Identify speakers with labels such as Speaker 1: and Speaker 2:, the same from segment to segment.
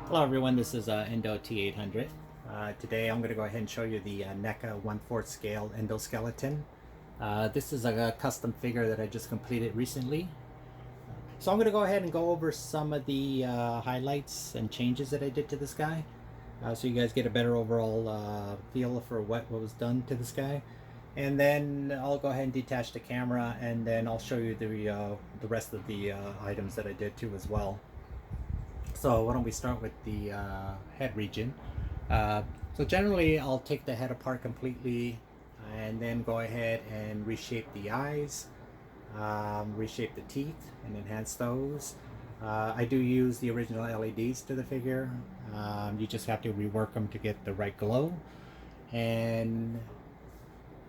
Speaker 1: Hello everyone, this is EndoT800. Today I'm going to go ahead and show you the Neca 1/4 scale endoskeleton. This is a custom figure that I just completed recently. So I'm going to go ahead and go over some of the highlights and changes that I did to this guy. So you guys get a better overall feel for what was done to this guy. And then I'll go ahead and detach the camera, and then I'll show you the rest of the items that I did too as well. So why don't we start with the head region. So generally I'll take the head apart completely and then go ahead and reshape the eyes, reshape the teeth and enhance those. I do use the original LEDs to the figure. You just have to rework them to get the right glow. And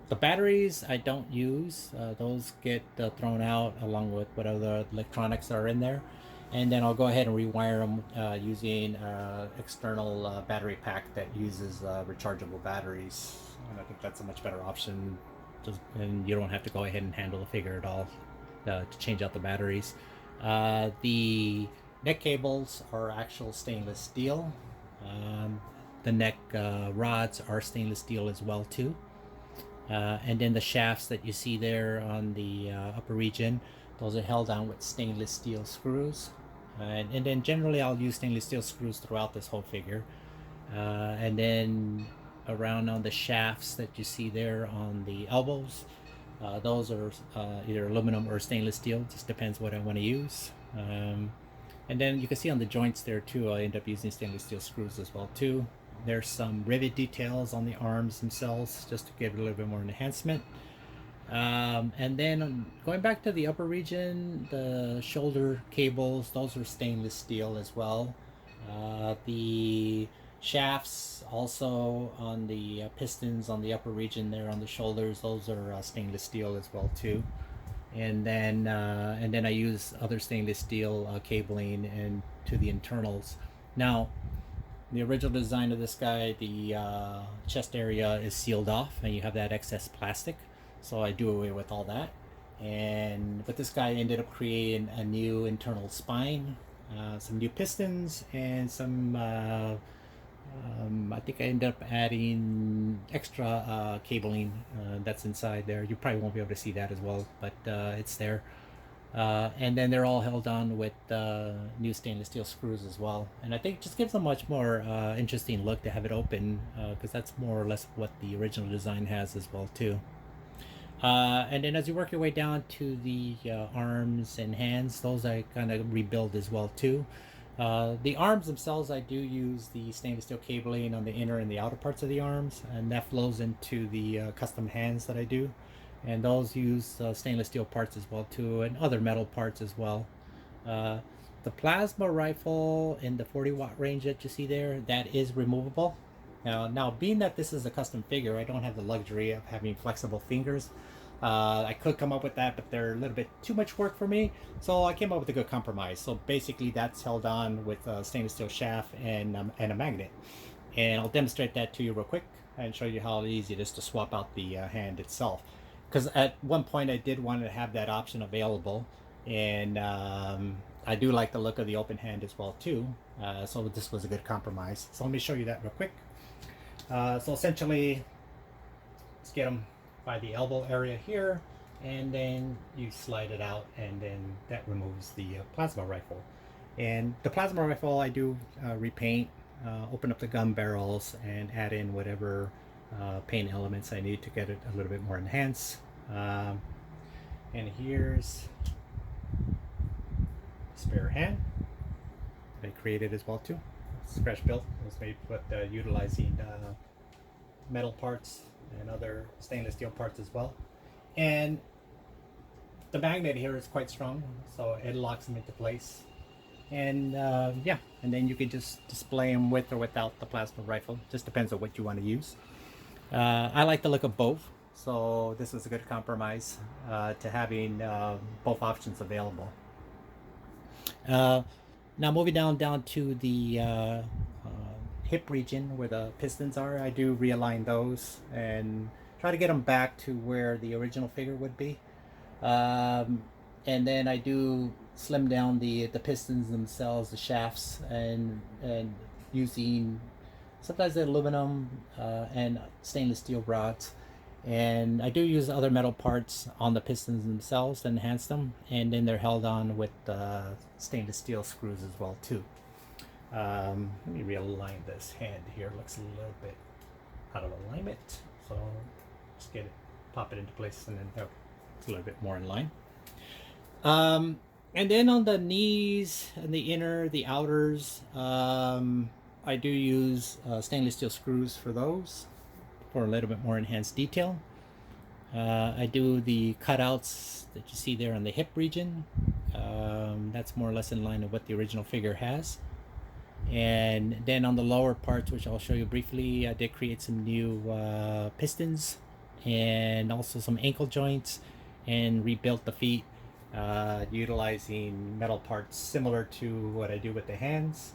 Speaker 1: the batteries I don't use. Those get thrown out along with what other electronics are in there. And then I'll go ahead and rewire them using external battery pack that uses rechargeable batteries. And I think that's a much better option, and you don't have to go ahead and handle the figure at all to change out the batteries. The neck cables are actual stainless steel. The neck rods are stainless steel as well too. And then the shafts that you see there on the upper region, those are held down with stainless steel screws. And then generally I'll use stainless steel screws throughout this whole figure. And then around on the shafts that you see there on the elbows, those are either aluminum or stainless steel, just depends what I want to use. And then you can see on the joints there too, I end up using stainless steel screws as well too. There's some rivet details on the arms themselves just to give it a little bit more enhancement. And then going back to the upper region, the shoulder cables, those are stainless steel as well. The shafts also on the pistons on the upper region there on the shoulders, those are stainless steel as well too. And then I use other stainless steel cabling and to the internals. Now, the original design of this guy, the chest area is sealed off and you have that excess plastic. So I do away with all that. But this guy ended up creating a new internal spine, some new pistons, and some, I think I ended up adding extra cabling that's inside there. You probably won't be able to see that as well, but it's there. And then they're all held on with new stainless steel screws as well. And I think it just gives a much more interesting look to have it open, because that's more or less what the original design has as well too. And then as you work your way down to the arms and hands, those I kind of rebuild as well too. The arms themselves, I do use the stainless steel cabling on the inner and the outer parts of the arms, and that flows into the custom hands that I do. And those use stainless steel parts as well too, and other metal parts as well. The plasma rifle in the 40-watt range that you see there, that is removable. Now, being that this is a custom figure, I don't have the luxury of having flexible fingers. I could come up with that, but they're a little bit too much work for me. So I came up with a good compromise. So basically that's held on with a stainless steel shaft and a magnet. And I'll demonstrate that to you real quick and show you how easy it is to swap out the hand itself. Because at one point I did want to have that option available. And I do like the look of the open hand as well too. So this was a good compromise. So let me show you that real quick. So essentially, let's get them by the elbow area here, and then you slide it out, and then that removes the plasma rifle. And the plasma rifle I do repaint, open up the gun barrels, and add in whatever paint elements I need to get it a little bit more enhanced. And here's spare hand that I created as well too. Scratch built. It was made with utilizing metal parts and other stainless steel parts as well. And the magnet here is quite strong, so it locks them into place. And yeah, and then you can just display them with or without the plasma rifle. Just depends on what you want to use. I like the look of both, so this was a good compromise to having both options available. Now moving down to the hip region where the pistons are, I do realign those and try to get them back to where the original figure would be. And then I do slim down the pistons themselves, the shafts, and using sometimes aluminum and stainless steel rods. And I do use other metal parts on the pistons themselves to enhance them, and then they're held on with stainless steel screws as well too. Let me realign this hand here. Looks a little bit out of alignment, so just get it, pop it into place, and then it's a little bit more in line. And then on the knees and the inner, the outers, I do use stainless steel screws for those for a little bit more enhanced detail. I do the cutouts that you see there on the hip region. That's more or less in line with what the original figure has. And then on the lower parts, which I'll show you briefly, I did create some new pistons and also some ankle joints, and rebuilt the feet utilizing metal parts similar to what I do with the hands.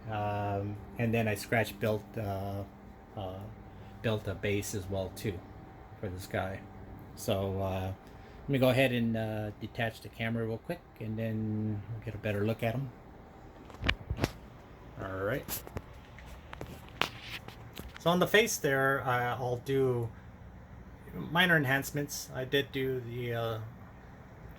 Speaker 1: And then I scratch built a base as well too for this guy. So let me go ahead and detach the camera real quick, and then we'll get a better look at him. All right. So on the face there, I'll do minor enhancements. I did do the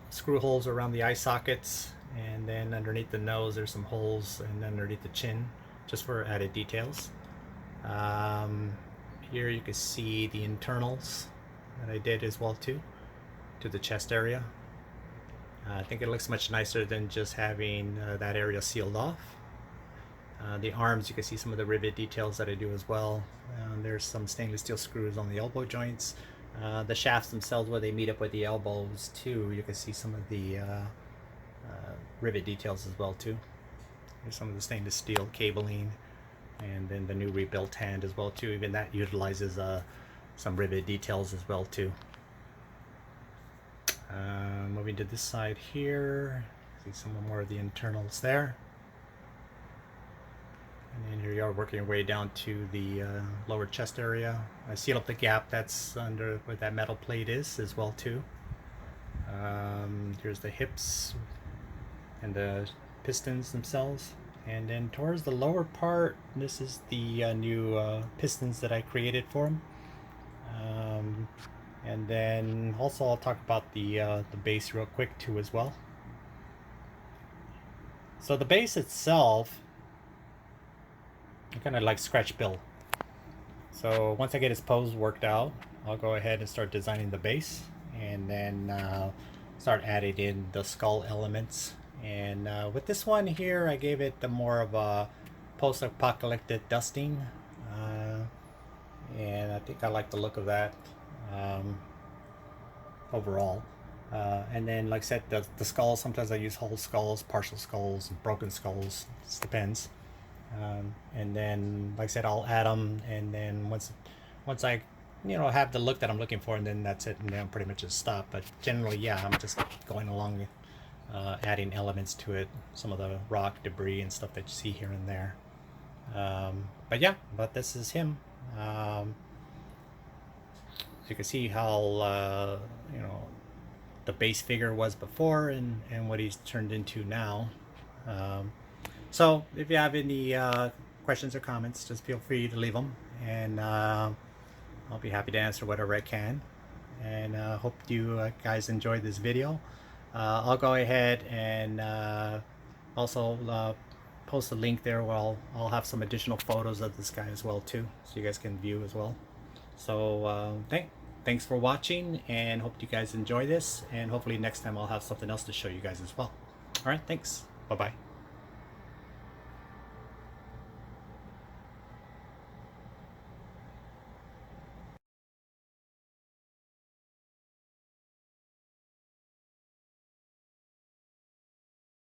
Speaker 1: screw holes around the eye sockets, and then underneath the nose there's some holes, and underneath the chin, just for added details. Here you can see the internals that I did as well too, to the chest area. I think it looks much nicer than just having that area sealed off. The arms, you can see some of the rivet details that I do as well. There's some stainless steel screws on the elbow joints. The shafts themselves, where they meet up with the elbows too, you can see some of the rivet details as well too. There's some of the stainless steel cabling, and then the new rebuilt hand as well too. Even that utilizes some rivet details as well too. Moving to this side here, see some more of the internals there. And then here you are, working your way down to the lower chest area. I sealed up the gap that's under where that metal plate is as well too. Here's the hips and the pistons themselves. And then towards the lower part, this is the new pistons that I created for them. And then also I'll talk about the base real quick too as well. So the base itself, I kind of like scratch build. So once I get his pose worked out, I'll go ahead and start designing the base, and then start adding in the skull elements. And with this one here, I gave it the more of a post-apocalyptic dusting, and I think I like the look of that overall. And then, like I said, the skulls, sometimes I use whole skulls, partial skulls, and broken skulls. It just depends. And then, like I said, I'll add them, and then once I have the look that I'm looking for, and then that's it, and then I'm pretty much just stop. But generally, yeah, I'm just going along, adding elements to it, some of the rock debris and stuff that you see here and there. But yeah, this is him. You can see how the base figure was before, and what he's turned into now. So if you have any questions or comments, just feel free to leave them, and I'll be happy to answer whatever I can. And hope you guys enjoyed this video. I'll go ahead and also post a link there where I'll have some additional photos of this guy as well too, so you guys can view as well. So thanks for watching, and hope you guys enjoy this, and hopefully next time I'll have something else to show you guys as well. All right, thanks. Bye-bye.